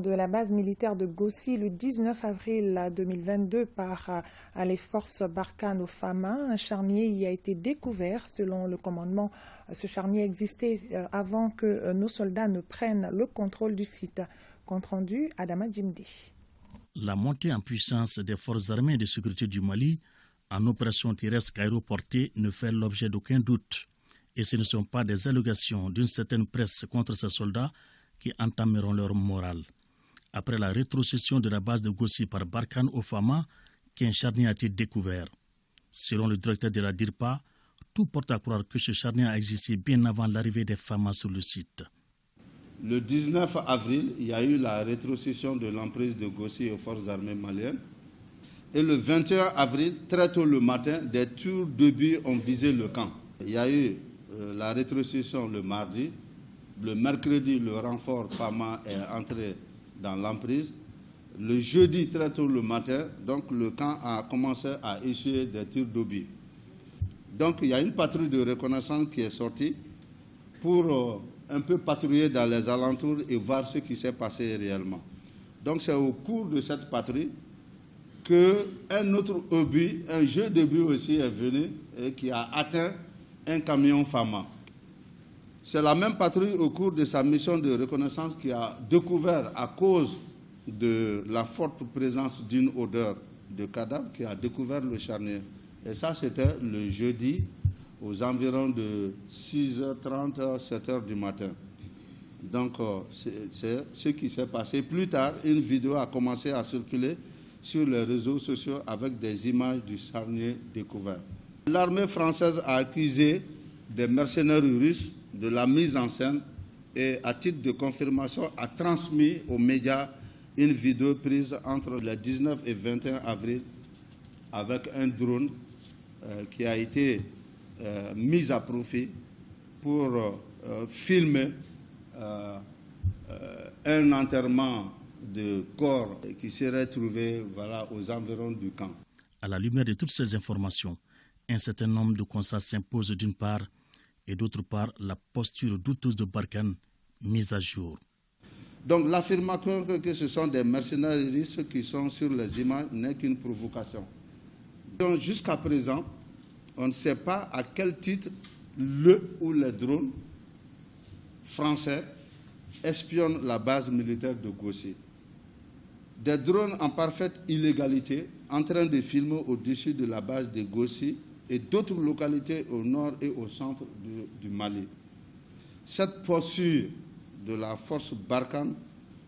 de la base militaire de Gossi le 19 avril 2022 par les forces Barkhane au Fama. Un charnier y a été découvert. Selon le commandement, ce charnier existait avant que nos soldats ne prennent le contrôle du site. Compte rendu, Adama Djimdi. La montée en puissance des forces armées et de sécurité du Mali en opération terrestre aéroportée ne fait l'objet d'aucun doute. Et ce ne sont pas des allégations d'une certaine presse contre ces soldats qui entameront leur morale. Après la rétrocession de la base de Gossi par Barkhane au Fama, qu'un charnier a été découvert. Selon le directeur de la DIRPA, tout porte à croire que ce charnier a existé bien avant l'arrivée des Fama sur le site. Le 19 avril, il y a eu la rétrocession de l'emprise de Gossi aux forces armées maliennes. Et le 21 avril, très tôt le matin, des tirs d'obus ont visé le camp. Il y a eu la rétrocession le mardi. Le mercredi, le renfort Fama est entré dans l'emprise. Le jeudi, très tôt le matin, donc le camp a commencé à essuyer des tirs d'obus. Donc il y a une patrouille de reconnaissance qui est sortie pour un peu patrouiller dans les alentours et voir ce qui s'est passé réellement. Donc c'est au cours de cette patrouille qu'un autre obus, un jeu d'obus aussi est venu et qui a atteint un camion Fama. C'est la même patrouille au cours de sa mission de reconnaissance qui a découvert, à cause de la forte présence d'une odeur de cadavre, qui a découvert le charnier. Et ça, c'était le jeudi aux environs de 6h30, 7h du matin. Donc, c'est ce qui s'est passé. Plus tard, une vidéo a commencé à circuler sur les réseaux sociaux avec des images du charnier découvert. L'armée française a accusé des mercenaires russes de la mise en scène et, à titre de confirmation, a transmis aux médias une vidéo prise entre le 19 et 21 avril avec un drone qui a été mis à profit pour filmer un enterrement de corps qui serait trouvé aux environs du camp. À la lumière de toutes ces informations, un certain nombre de constats s'imposent d'une part, et d'autre part la posture douteuse de Barkhane mise à jour. Donc l'affirmation que ce sont des mercenaires russes qui sont sur les images n'est qu'une provocation. Donc jusqu'à présent, on ne sait pas à quel titre le ou les drones français espionnent la base militaire de Gossi. Des drones en parfaite illégalité en train de filmer au-dessus de la base de Gossi et d'autres localités au nord et au centre du Mali. Cette posture de la force Barkhane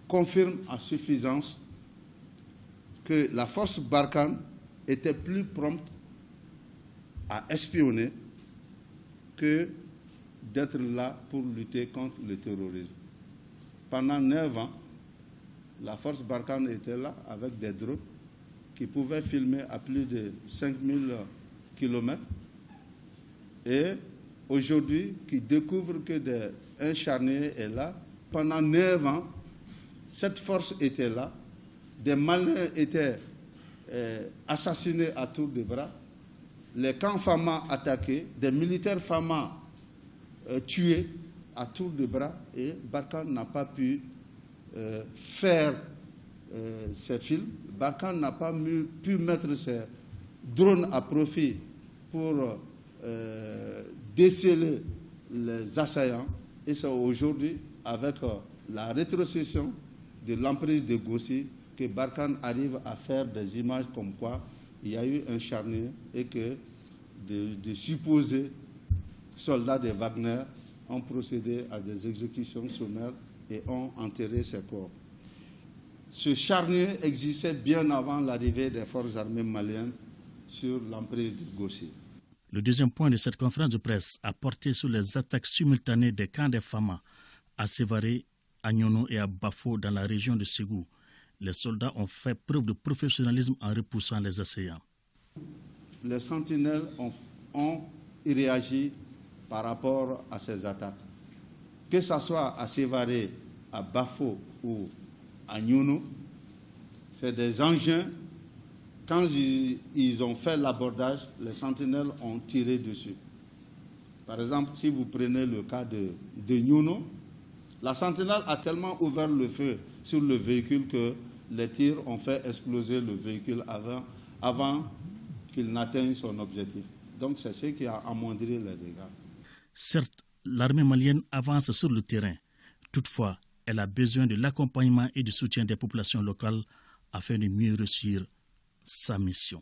confirme à suffisance que la force Barkhane était plus prompte à espionner que d'être là pour lutter contre le terrorisme. Pendant 9 ans, la force Barkhane était là avec des drones qui pouvaient filmer à plus de 5000 kilomètres, et aujourd'hui qui découvre que un charnier est là. Pendant 9 ans, cette force était là, des Maliens étaient assassinés à tour de bras, les camps Fama attaqués, des militaires Fama tués à tour de bras, et Barkhane n'a pas pu faire ces films. Barkhane n'a pas pu mettre ses drones à profit pour déceler les assaillants. Et c'est aujourd'hui, avec la rétrocession de l'emprise de Gossi, que Barkhane arrive à faire des images comme quoi il y a eu un charnier et que de supposés soldats de Wagner ont procédé à des exécutions sommaires et ont enterré ces corps. Ce charnier existait bien avant l'arrivée des forces armées maliennes sur l'emprise de Gossi. Le deuxième point de cette conférence de presse a porté sur les attaques simultanées des camps des Fama à Sévaré, à Nyono et à Bafo dans la région de Ségou. Les soldats ont fait preuve de professionnalisme en repoussant les assaillants. Les sentinelles ont réagi par rapport à ces attaques. Que ce soit à Sévaré, à Bafo ou à Nyono, c'est des engins. Quand ils ont fait l'abordage, les sentinelles ont tiré dessus. Par exemple, si vous prenez le cas de Nyono, la sentinelle a tellement ouvert le feu sur le véhicule que les tirs ont fait exploser le véhicule avant qu'il n'atteigne son objectif. Donc c'est ce qui a amoindri les dégâts. Certes, l'armée malienne avance sur le terrain. Toutefois, elle a besoin de l'accompagnement et du soutien des populations locales afin de mieux réussir sa mission.